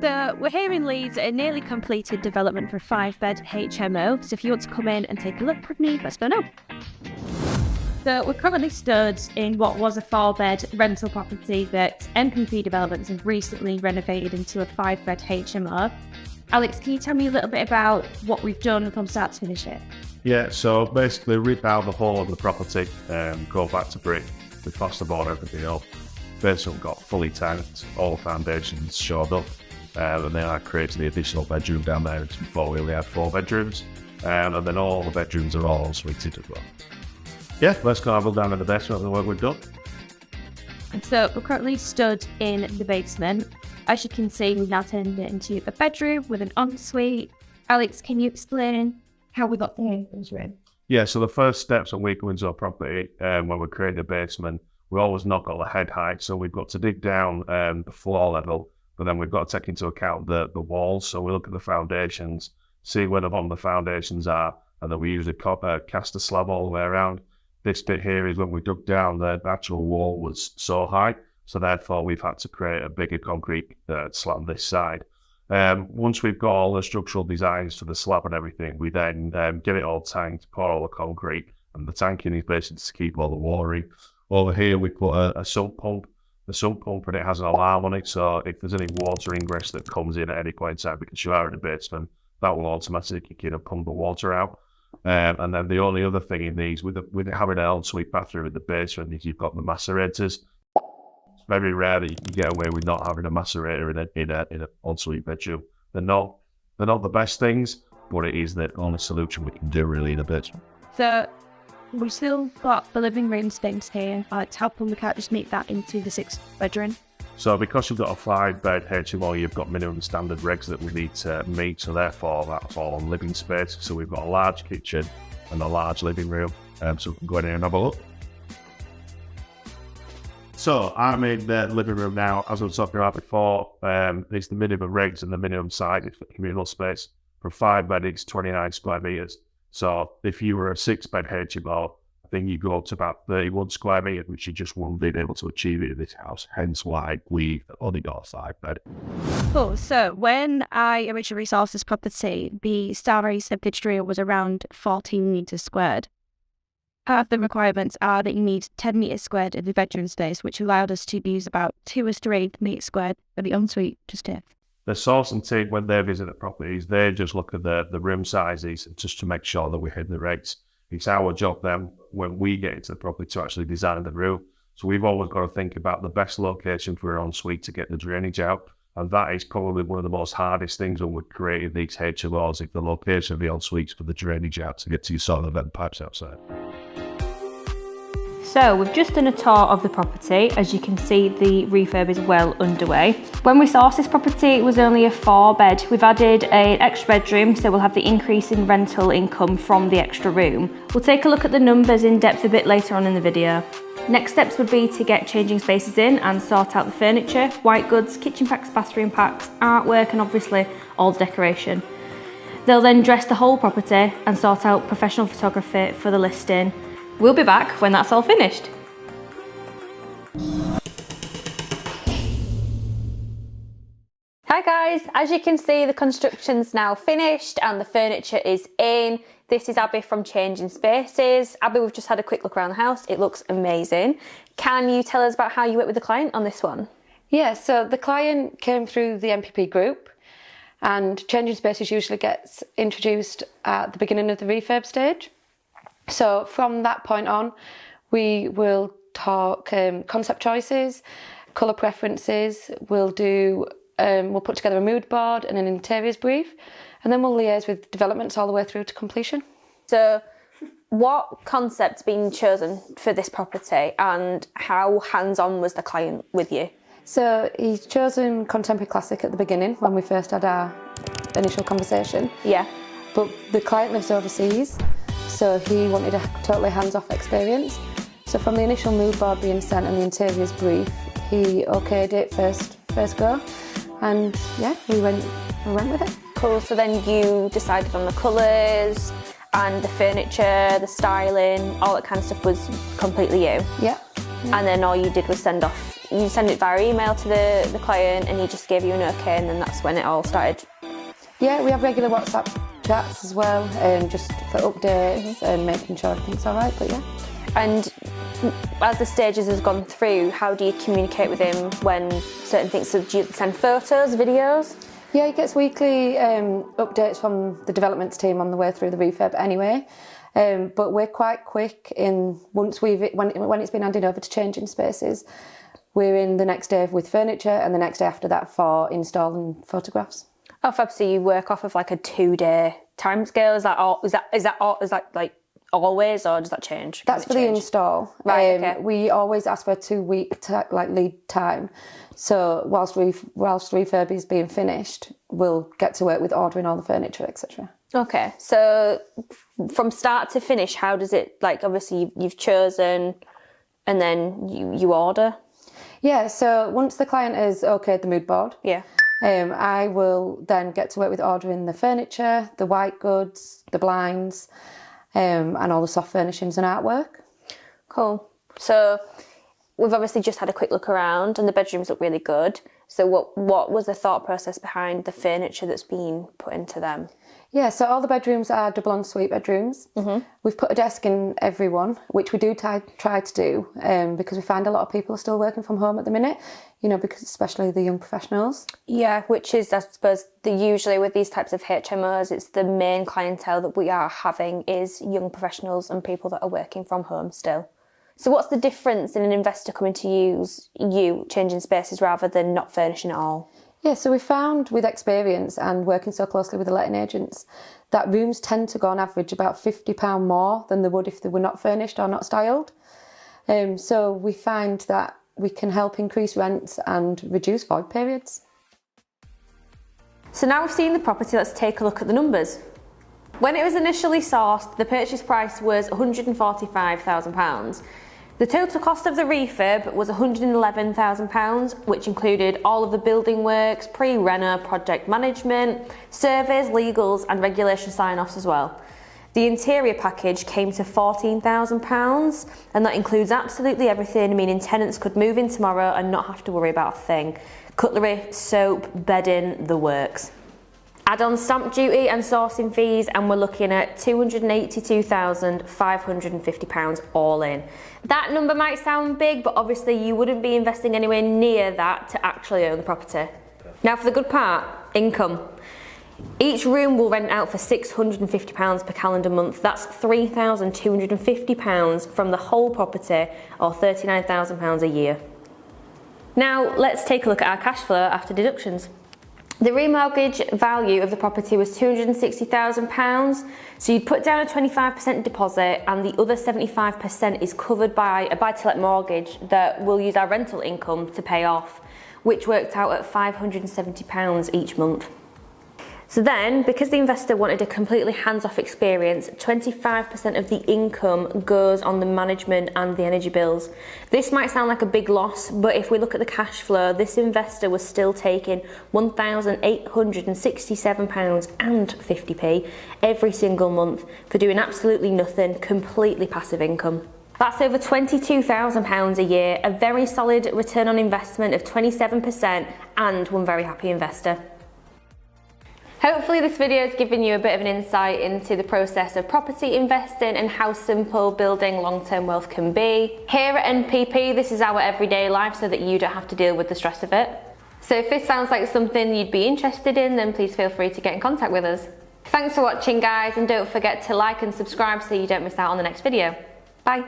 So we're here in Leeds at a nearly completed development for a 5-bed HMO. So if you want to come in and take a look with me, let's go now. So we're currently stood in what was a 4-bed rental property that MPP Developments have recently renovated into a 5-bed HMO. Alex, can you tell me a little bit about what we've done from start to finish it? Yeah, so basically rip out the whole of the property, go back to brick, we plasterboard everything up. Basement got fully tanked, all the foundations shored up, and then I created the additional bedroom down there. Before we only had 4 bedrooms, and then all the bedrooms are all suited as well. Yeah, let's go have a look down in the basement of the work we've done. So we're currently stood in the basement. As you can see, we've now turned it into a bedroom with an ensuite. Alex, can you explain how we got there? Yeah, so the first steps when we go into a property, when we create the basement, we always knock on the head height. So we've got to dig down the floor level, but then we've got to take into account the walls. So we look at the foundations, see where the bottom of the foundations are, and then we usually cast a slab all the way around. This bit here is when we dug down, the actual wall was so high, so therefore we've had to create a bigger concrete slab on this side. Once we've got all the structural designs for the slab and everything, we then get it all tanked, pour all the concrete, and the tanking is basically to keep all the watering. Over here we put a sump pump. The sump pump, and it has an alarm on it, so if there's any water ingress that comes in at any point in time, because you are in the basement, that will automatically kick in and pump the water out. And then the only other thing in these, with having an ensuite bathroom in the basement, is you've got the macerators. It's very rare that you can get away with not having a macerator in an ensuite bedroom. They're not the best things, but it is the only solution we can do really in a basement. So we've still got the living room space here. How come we can't just make that into the 6th bedroom? So because you've got a 5-bed HMO, you've got minimum standard regs that we need to meet, so therefore that's all on living space. So we've got a large kitchen and a large living room, so we can go in here and have a look. So I'm in the living room now, as I was talking about before. It's the minimum regs and the minimum size for communal space. For a 5-bed, it's 29 square metres. So if you were a 6-bed HMO, I think you go up to about 31 square metres, which you just wouldn't be able to achieve it in this house. Hence why we only got a 5-bed. Cool. So when I originally sourced this property, the size of pitched area was around 14 metres squared. Part of the requirements are that you need 10 metres squared in the bedroom space, which allowed us to use about 2:8 metres squared for the ensuite just here. The sourcing team, when they visit the properties, they just look at the room sizes just to make sure that we hit the regs. It's our job then, when we get into the property, to actually design the room. So we've always got to think about the best location for an ensuite to get the drainage out. And that is probably one of the most hardest things when we're creating these HMOs, if the location of the ensuites for the drainage out to get to your sort of vent pipes outside. So we've just done a tour of the property. As you can see, the refurb is well underway. When we sourced this property, it was only a 4-bed. We've added an extra bedroom, so we'll have the increase in rental income from the extra room. We'll take a look at the numbers in depth a bit later on in the video. Next steps would be to get changing spaces in and sort out the furniture, white goods, kitchen packs, bathroom packs, artwork, and obviously all the decoration. They'll then dress the whole property and sort out professional photography for the listing. We'll be back when that's all finished. Hi guys, as you can see, the construction's now finished and the furniture is in. This is Abby from Changing Spaces. Abby, we've just had a quick look around the house. It looks amazing. Can you tell us about how you work with the client on this one? Yeah, so the client came through the MPP group, and Changing Spaces usually gets introduced at the beginning of the refurb stage. So from that point on, we will talk concept choices, colour preferences. We'll put together a mood board and an interiors brief, and then we'll liaise with developments all the way through to completion. So what concept's been chosen for this property, and how hands-on was the client with you? So he's chosen contemporary classic at the beginning when we first had our initial conversation. Yeah. But the client lives overseas, so he wanted a totally hands-off experience. So from the initial mood board being sent and the interiors brief, he okayed it first go, and yeah, we went with it. Cool. So then you decided on the colours and the furniture, the styling, all that kind of stuff was completely you. Yeah. And then all you did was send off you send it via email to the client and he just gave you an okay, and then that's when it all started? Yeah, we have regular WhatsApp chats as well, just for updates and making sure everything's all right, but yeah. And as the stages has gone through, how do you communicate with him when certain things, so do you send photos, videos? Yeah, he gets weekly updates from the developments team on the way through the refurb anyway. But we're quite quick in when it's been handed over to changing spaces. We're in the next day with furniture and the next day after that for install and photographs. Oh, fab. So you work off of like a 2-day timescale. Is that all? Is that like always, or does that change? That's for the install. Right. Okay. We always ask for a 2-week lead time. So whilst refurb is being finished, we'll get to work with ordering all the furniture, etc. Okay. So from start to finish, how does it, like, obviously you've chosen and then you order? Yeah, so once the client has okayed the mood board, Yeah. I will then get to work with ordering the furniture, the white goods, the blinds, and all the soft furnishings and artwork. Cool. So we've obviously just had a quick look around and the bedrooms look really good. So what was the thought process behind the furniture that's been put into them? Yeah, so all the bedrooms are double ensuite bedrooms. Mm-hmm. We've put a desk in every one, which we do try to do because we find a lot of people are still working from home at the minute, because especially the young professionals. Yeah, which is, I suppose, usually with these types of HMOs, it's the main clientele that we are having is young professionals and people that are working from home still. So what's the difference in an investor coming to use you changing spaces rather than not furnishing at all? Yeah, so we found with experience and working so closely with the letting agents that rooms tend to go on average about £50 more than they would if they were not furnished or not styled. So we find that we can help increase rents and reduce void periods. So now we've seen the property, let's take a look at the numbers. When it was initially sourced, the purchase price was £145,000. The total cost of the refurb was £111,000, which included all of the building works, pre-reno, project management, surveys, legals and regulation sign-offs as well. The interior package came to £14,000 and that includes absolutely everything, meaning tenants could move in tomorrow and not have to worry about a thing. Cutlery, soap, bedding, the works. Add on stamp duty and sourcing fees and we're looking at £282,550 all in. That number might sound big, but obviously you wouldn't be investing anywhere near that to actually own the property. Now for the good part, income. Each room will rent out for £650 per calendar month. That's £3,250 from the whole property, or £39,000 a year. Now let's take a look at our cash flow after deductions. The remortgage value of the property was £260,000, so you'd put down a 25% deposit and the other 75% is covered by a buy-to-let mortgage that we'll use our rental income to pay off, which worked out at £570 each month. So then, because the investor wanted a completely hands-off experience, 25% of the income goes on the management and the energy bills. This might sound like a big loss, but if we look at the cash flow, this investor was still taking £1,867.50 every single month for doing absolutely nothing, completely passive income. That's over £22,000 a year, a very solid return on investment of 27% and one very happy investor. Hopefully this video has given you a bit of an insight into the process of property investing and how simple building long-term wealth can be. Here at NPP, this is our everyday life so that you don't have to deal with the stress of it. So if this sounds like something you'd be interested in, then please feel free to get in contact with us. Thanks for watching guys, and don't forget to like and subscribe so you don't miss out on the next video. Bye.